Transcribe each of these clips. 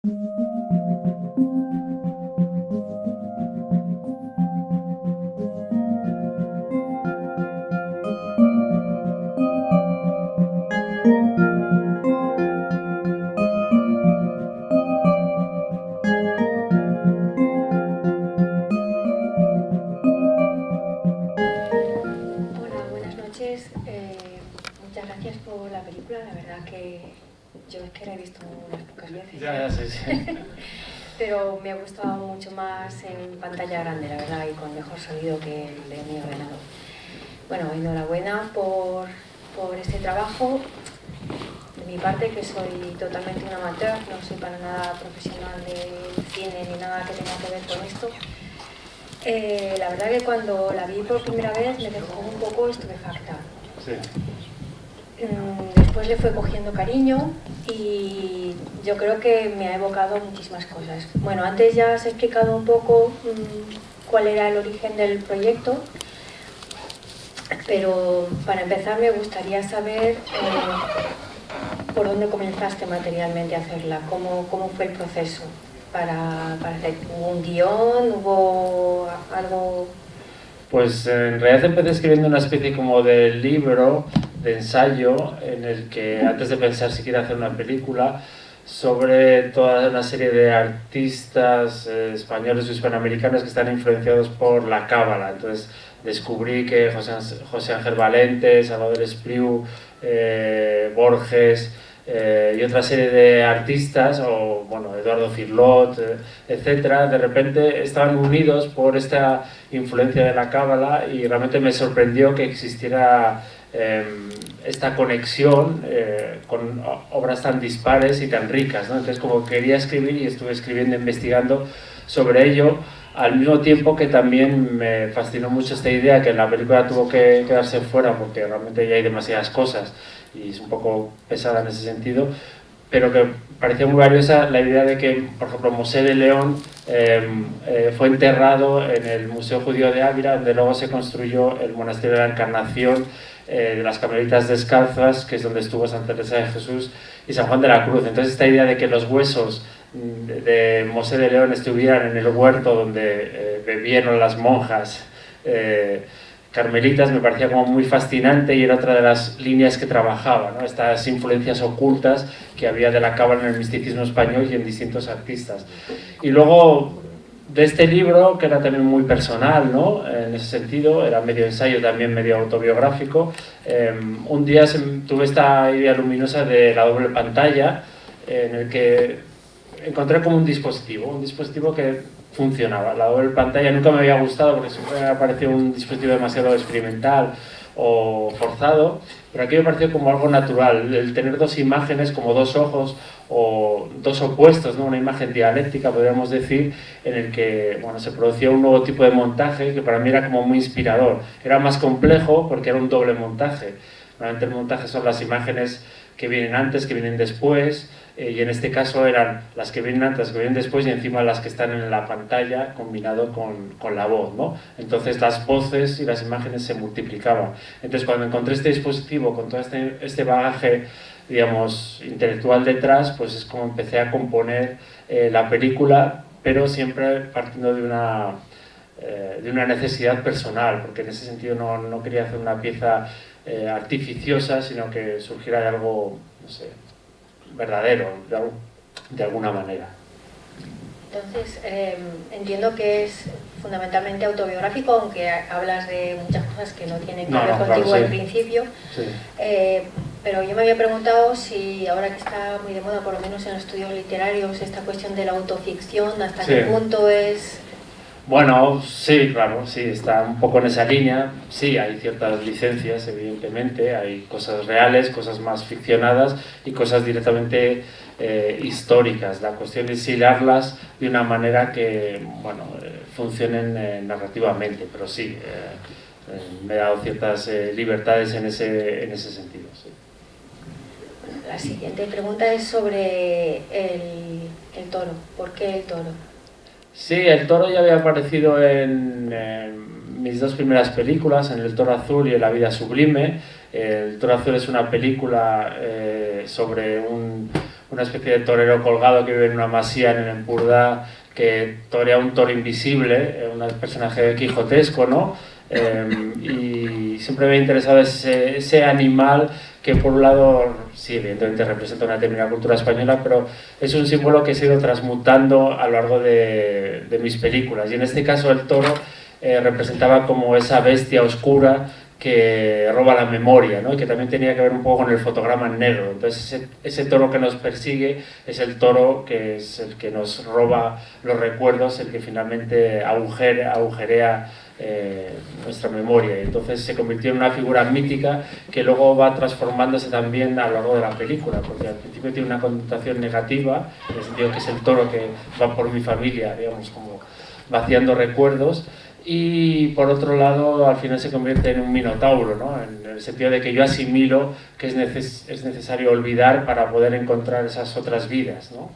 Hola, buenas noches. Muchas gracias por la película. La verdad que yo es que la he visto unas pocas veces. Ya, sí. Pero me ha gustado mucho más en pantalla grande, la verdad, y con mejor sonido que el de mi ordenador. Bueno, enhorabuena por este trabajo. De mi parte, que soy totalmente un amateur, no soy para nada profesional de cine ni nada que tenga que ver con esto. La verdad que cuando la vi por primera vez me dejó un poco estupefacta. Sí. Después le fue cogiendo cariño y yo creo que me ha evocado muchísimas cosas. Bueno, antes ya has explicado un poco cuál era el origen del proyecto, pero para empezar me gustaría saber por dónde comenzaste materialmente a hacerla, cómo fue el proceso para hacer. ¿Hubo un guión? ¿Hubo algo? Pues en realidad empecé escribiendo una especie como de libro, de ensayo, en el que antes de pensar si quiero hacer una película, sobre toda una serie de artistas españoles o hispanoamericanos que están influenciados por la cábala. Entonces descubrí que José Ángel Valente, Salvador Espriu, Borges y otra serie de artistas, o bueno, Eduardo Cirlot, etcétera, de repente estaban unidos por esta influencia de la cábala y realmente me sorprendió que existiera esta conexión con obras tan dispares y tan ricas, ¿no? Entonces, como quería escribir y estuve escribiendo, investigando sobre ello, al mismo tiempo que también me fascinó mucho esta idea que la película tuvo que quedarse fuera porque realmente ya hay demasiadas cosas y es un poco pesada en ese sentido, pero que parecía muy valiosa la idea de que, por ejemplo, Mosé de León fue enterrado en el Museo Judío de Ávila, donde luego se construyó el Monasterio de la Encarnación, de las Carmelitas Descalzas, que es donde estuvo Santa Teresa de Jesús y San Juan de la Cruz. Entonces esta idea de que los huesos de Mosé de León estuvieran en el huerto donde bebieron las monjas carmelitas me parecía como muy fascinante y era otra de las líneas que trabajaba, ¿no? Estas influencias ocultas que había de la cábala en el misticismo español y en distintos artistas. Y luego de este libro, que era también muy personal, ¿no? En ese sentido, era medio ensayo, también medio autobiográfico, un día tuve esta idea luminosa de la doble pantalla, en el que encontré como un dispositivo que funcionaba. La doble pantalla nunca me había gustado porque siempre me pareció un dispositivo demasiado experimental o forzado, pero aquí me pareció como algo natural, el tener dos imágenes como dos ojos o dos opuestos, ¿no? Una imagen dialéctica, podríamos decir, en el que bueno, se producía un nuevo tipo de montaje que para mí era como muy inspirador. Era más complejo porque era un doble montaje. Normalmente el montaje son las imágenes que vienen antes, que vienen después, y en este caso eran las que vienen antes, las que vienen después y encima las que están en la pantalla combinado con la voz, ¿no? Entonces las voces y las imágenes se multiplicaban. Entonces cuando encontré este dispositivo con todo este bagaje, digamos, intelectual detrás, pues es como empecé a componer la película, pero siempre partiendo de una necesidad personal, porque en ese sentido no quería hacer una pieza artificiosa, sino que surgiera de algo, no sé, verdadero, de alguna manera. Entonces, entiendo que es fundamentalmente autobiográfico, aunque hablas de muchas cosas que no tienen que ver contigo claro, sí. al principio. Sí. Pero yo me había preguntado si ahora que está muy de moda, por lo menos en los estudios literarios, esta cuestión de la autoficción, ¿hasta qué punto es...? Bueno, sí, claro, sí, está un poco en esa línea. Sí, hay ciertas licencias, evidentemente, hay cosas reales, cosas más ficcionadas y cosas directamente históricas. La cuestión es hilarlas de una manera que, bueno, funcionen narrativamente, pero sí, me he dado ciertas libertades en ese sentido. Sí. La siguiente pregunta es sobre el toro. ¿Por qué el toro? Sí, el toro ya había aparecido en mis dos primeras películas, en El toro azul y en La vida sublime. El toro azul es una película sobre un una especie de torero colgado que vive en una masía en el Empordà, que torea un toro invisible, un personaje quijotesco, ¿no? Y siempre me ha interesado ese animal que por un lado, sí, evidentemente representa una determinada cultura española, pero es un símbolo que se ha ido transmutando a lo largo de mis películas. Y en este caso el toro representaba como esa bestia oscura que roba la memoria, ¿no? Y que también tenía que ver un poco con el fotograma en negro. Entonces ese toro que nos persigue es el toro que es el que nos roba los recuerdos, el que finalmente agujerea nuestra memoria. Y entonces se convirtió en una figura mítica que luego va transformándose también a lo largo de la película, porque al principio tiene una connotación negativa, en el sentido que es el toro que va por mi familia, digamos, como vaciando recuerdos. Y por otro lado, al final se convierte en un minotauro, ¿no? En el sentido de que yo asimilo que es necesario olvidar para poder encontrar esas otras vidas, ¿no?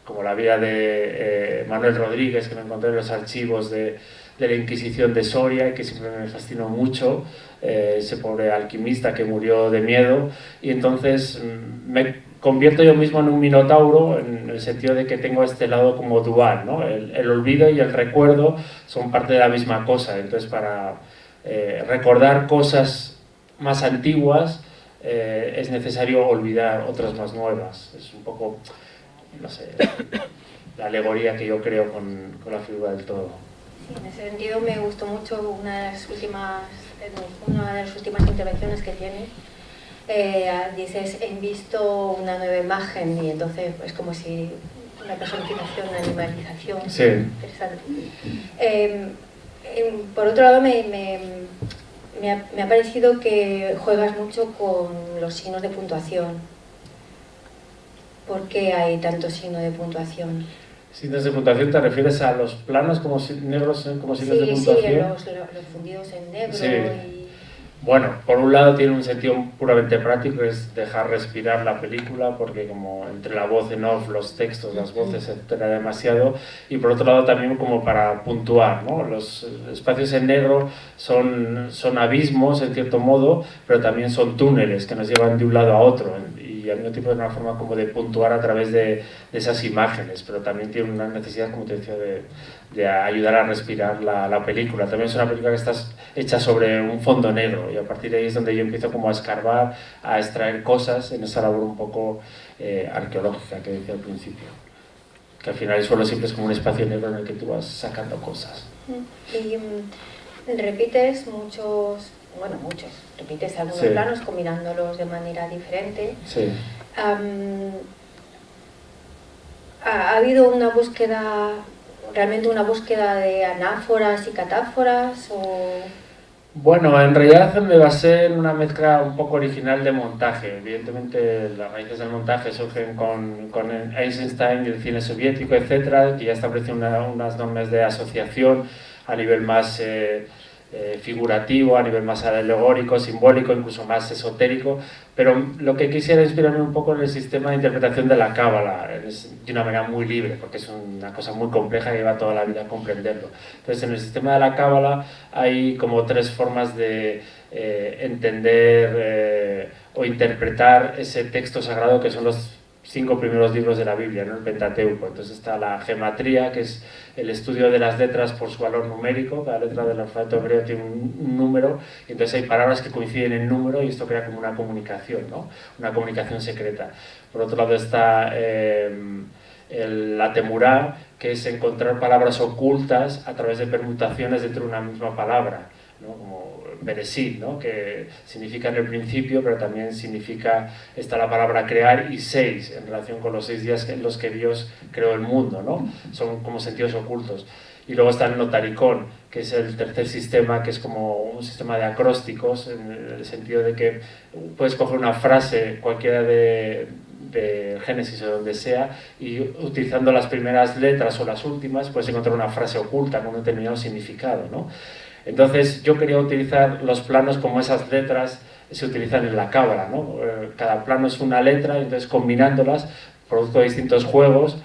Como la vida de Manuel Rodríguez, que me encontré en los archivos de la Inquisición de Soria y que siempre me fascinó mucho, ese pobre alquimista que murió de miedo, y entonces me convierto yo mismo en un minotauro en el sentido de que tengo este lado como dual, ¿no? El olvido y el recuerdo son parte de la misma cosa. Entonces para recordar cosas más antiguas es necesario olvidar otras más nuevas. Es un poco, no sé, la alegoría que yo creo con la figura del toro. Sí, en ese sentido me gustó mucho una de las últimas intervenciones que tiene. Dices, he visto una nueva imagen, y entonces es como si una personificación, una animalización. Sí. Interesante. Por otro lado, me ha parecido que juegas mucho con los signos de puntuación. ¿Por qué hay tantos signos de puntuación? ¿Signos de puntuación te refieres a los planos como negros como signos de puntuación? Sí, los fundidos en negro. Sí. Y... Bueno, por un lado tiene un sentido puramente práctico, es dejar respirar la película, porque como entre la voz en off, los textos, las voces, etcétera, demasiado, y por otro lado también como para puntuar, ¿no? Los espacios en negro son abismos, en cierto modo, pero también son túneles que nos llevan de un lado a otro, y al mismo tiempo es una forma como de puntuar a través de esas imágenes, pero también tiene una necesidad, como te decía, de ayudar a respirar la película. También es una película que está hecha sobre un fondo negro, y a partir de ahí es donde yo empiezo como a escarbar, a extraer cosas en esa labor un poco arqueológica que decía al principio, que al final el suelo siempre es como un espacio negro en el que tú vas sacando cosas. Y repites repites algunos planos combinándolos de manera diferente. Sí. ¿Ha habido una búsqueda, realmente una búsqueda de anáforas y catáforas? Bueno, en realidad me basé en una mezcla un poco original de montaje. Evidentemente las raíces del montaje surgen con Eisenstein y el cine soviético, etcétera, que ya estableció unas normas de asociación a nivel más figurativo, a nivel más alegórico, simbólico, incluso más esotérico, pero lo que quisiera inspirarme un poco en el sistema de interpretación de la cábala, de una manera muy libre, porque es una cosa muy compleja que lleva toda la vida a comprenderlo. Entonces, en el sistema de la cábala hay como tres formas de entender o interpretar ese texto sagrado que son los 5 primeros libros de la Biblia, ¿no? El Pentateuco. Entonces está la gematría, que es el estudio de las letras por su valor numérico. Cada letra del alfabeto hebreo tiene un número, y entonces hay palabras que coinciden en número, y esto crea como una comunicación, ¿no? Una comunicación secreta. Por otro lado está la temurá, que es encontrar palabras ocultas a través de permutaciones dentro de una misma palabra, ¿no? Como Bereshit, ¿no? Que significa en el principio, pero también significa, está la palabra crear, y 6, en relación con los 6 días en los que Dios creó el mundo, ¿no? Son como sentidos ocultos. Y luego está el notaricón, que es el tercer sistema, que es como un sistema de acrósticos, en el sentido de que puedes coger una frase cualquiera de Génesis o donde sea, y utilizando las primeras letras o las últimas puedes encontrar una frase oculta con un determinado significado, ¿no? Entonces yo quería utilizar los planos como esas letras se utilizan en la cábala, ¿no? Cada plano es una letra, y entonces combinándolas produzco distintos juegos,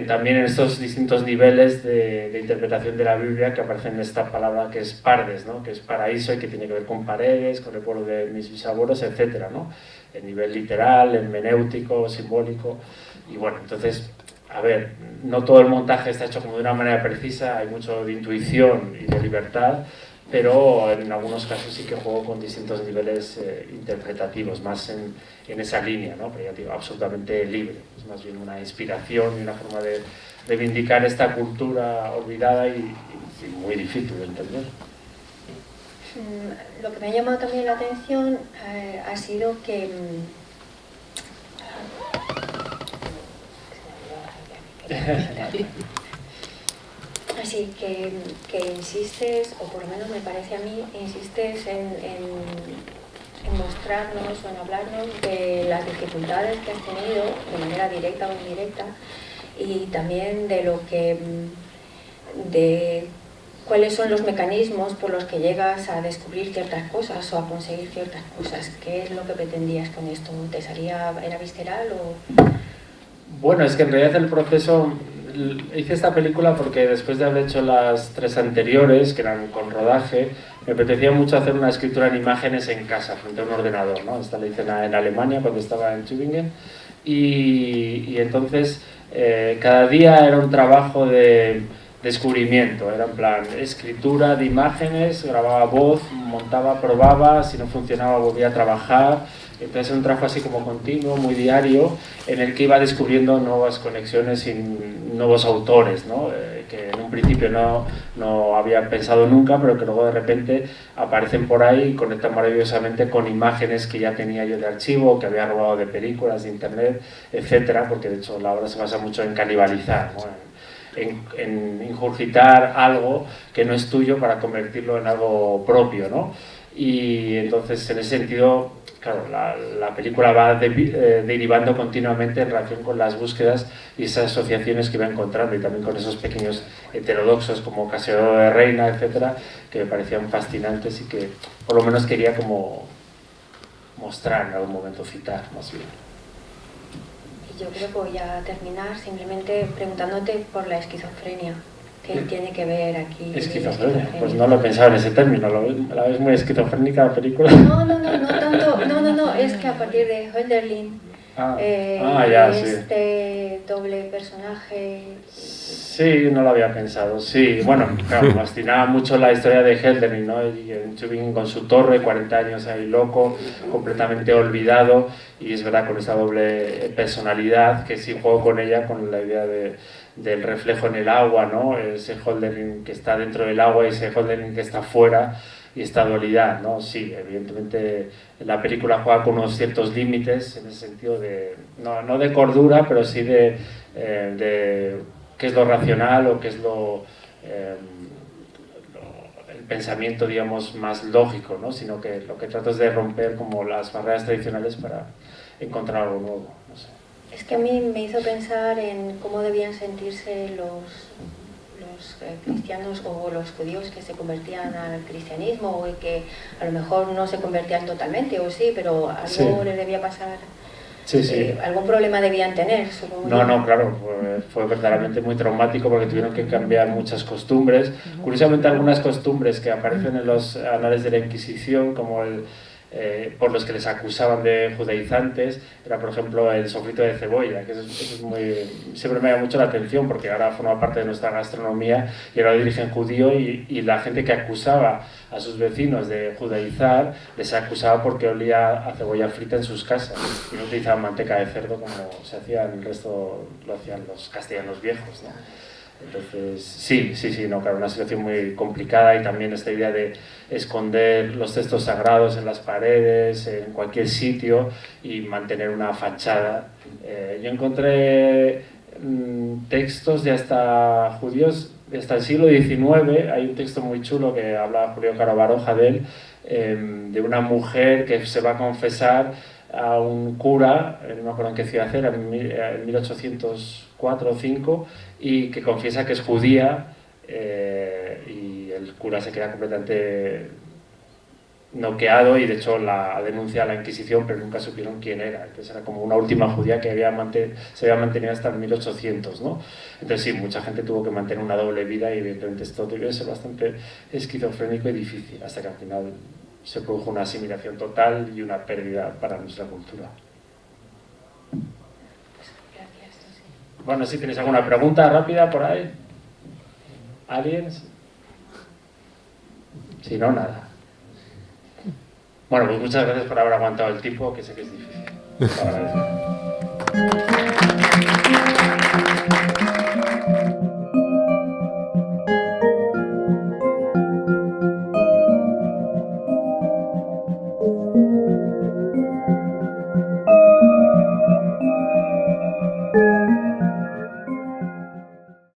también en estos distintos niveles de interpretación de la Biblia, que aparecen en esta palabra que es pardes, ¿no? Que es paraíso y que tiene que ver con paredes, con el pueblo de mis bisabuelos, etc., ¿no? El nivel literal, hermenéutico, simbólico. Y bueno, entonces, a ver, no todo el montaje está hecho como de una manera precisa, hay mucho de intuición y de libertad, pero en algunos casos sí que juego con distintos niveles interpretativos, más en esa línea, ¿no? Pero ya digo, absolutamente libre, es más bien una inspiración y una forma de reivindicar esta cultura olvidada y muy difícil de entender. Lo que me ha llamado también la atención ha sido que así que insistes, o por lo menos me parece a mí, insistes en mostrarnos o en hablarnos de las dificultades que has tenido de manera directa o indirecta, y también de lo que de cuáles son los mecanismos por los que llegas a descubrir ciertas cosas o a conseguir ciertas cosas. ¿Qué es lo que pretendías con esto? ¿Era visceral o...? Bueno, es que en realidad el proceso... Hice esta película porque después de haber hecho las 3 anteriores, que eran con rodaje, me apetecía mucho hacer una escritura en imágenes en casa, frente a un ordenador, ¿no? Esta la hice en Alemania cuando estaba en Tübingen, y entonces cada día era un trabajo de descubrimiento, era en plan escritura de imágenes, grababa voz, montaba, probaba, si no funcionaba volvía a trabajar. Entonces era un trabajo así como continuo, muy diario, en el que iba descubriendo nuevas conexiones y nuevos autores, ¿no? Que en un principio no había pensado nunca, pero que luego de repente aparecen por ahí y conectan maravillosamente con imágenes que ya tenía yo de archivo, que había robado de películas, de internet, etcétera, porque de hecho la obra se basa mucho en canibalizar, ¿no? En ingurgitar algo que no es tuyo para convertirlo en algo propio, ¿no? Y entonces en ese sentido, claro, la película va derivando continuamente en relación con las búsquedas y esas asociaciones que va encontrando, y también con esos pequeños heterodoxos como Casedo de Reina, etcétera, que me parecían fascinantes y que por lo menos quería como mostrar en algún momento, citar más bien. Yo creo que voy a terminar simplemente preguntándote por la esquizofrenia. ¿Qué tiene que ver aquí? ¿Esquizofrenia? Pues no lo he pensado en ese término. ¿La ves muy esquizofrénica la película? No tanto. No, es que a partir de Hölderlin, este doble personaje... Sí, no lo había pensado. Sí, bueno, claro, me fascinaba mucho la historia de Hölderlin, ¿no? Y en Tübingen con su torre, 40 años ahí loco, completamente olvidado, y es verdad, con esa doble personalidad, que sí juego con ella, con la idea del reflejo en el agua, ¿no? Ese Hölderlin que está dentro del agua y ese Hölderlin que está fuera, y esta dualidad, ¿no? Sí, evidentemente la película juega con unos ciertos límites en ese sentido de, no de cordura, pero sí de qué es lo racional o qué es el pensamiento, digamos, más lógico, ¿no? Sino que lo que trato es de romper como las barreras tradicionales para encontrar algo nuevo, no sé. Es que a mí me hizo pensar en cómo debían sentirse los cristianos o los judíos que se convertían al cristianismo, o que a lo mejor no se convertían totalmente, o sí, pero algo les debía pasar. Sí. Algún problema debían tener, supongo. No, claro, fue verdaderamente muy traumático porque tuvieron que cambiar muchas costumbres. Curiosamente, algunas costumbres que aparecen en los anales de la Inquisición, como por los que les acusaban de judaizantes, era por ejemplo el sofrito de cebolla, que eso siempre me llama mucho la atención porque ahora forma parte de nuestra gastronomía y ahora lo dirigen judío, y la gente que acusaba a sus vecinos de judaizar les acusaba porque olía a cebolla frita en sus casas y no utilizaban manteca de cerdo como se hacía en el resto, lo hacían los castellanos viejos, ¿no? Entonces, sí, no, claro, una situación muy complicada, y también esta idea de esconder los textos sagrados en las paredes, en cualquier sitio, y mantener una fachada. Yo encontré textos de hasta judíos, hasta el siglo XIX, hay un texto muy chulo que habla Julio Caro Baroja de él, de una mujer que se va a confesar a un cura, no me acuerdo en qué ciudad era, en 1804 o 5, y que confiesa que es judía, y el cura se queda completamente noqueado, y de hecho la denuncia a la Inquisición, pero nunca supieron quién era. Entonces era como una última judía que se había mantenido hasta el 1800, ¿no? Entonces sí, mucha gente tuvo que mantener una doble vida, y evidentemente esto debe ser bastante esquizofrénico y difícil, hasta que al final se produjo una asimilación total y una pérdida para nuestra cultura. Gracias. Bueno, si tenéis alguna pregunta rápida por ahí. ¿Aliens? Si no, nada. Bueno, pues muchas gracias por haber aguantado el tiempo, que sé que es difícil. Lo agradezco.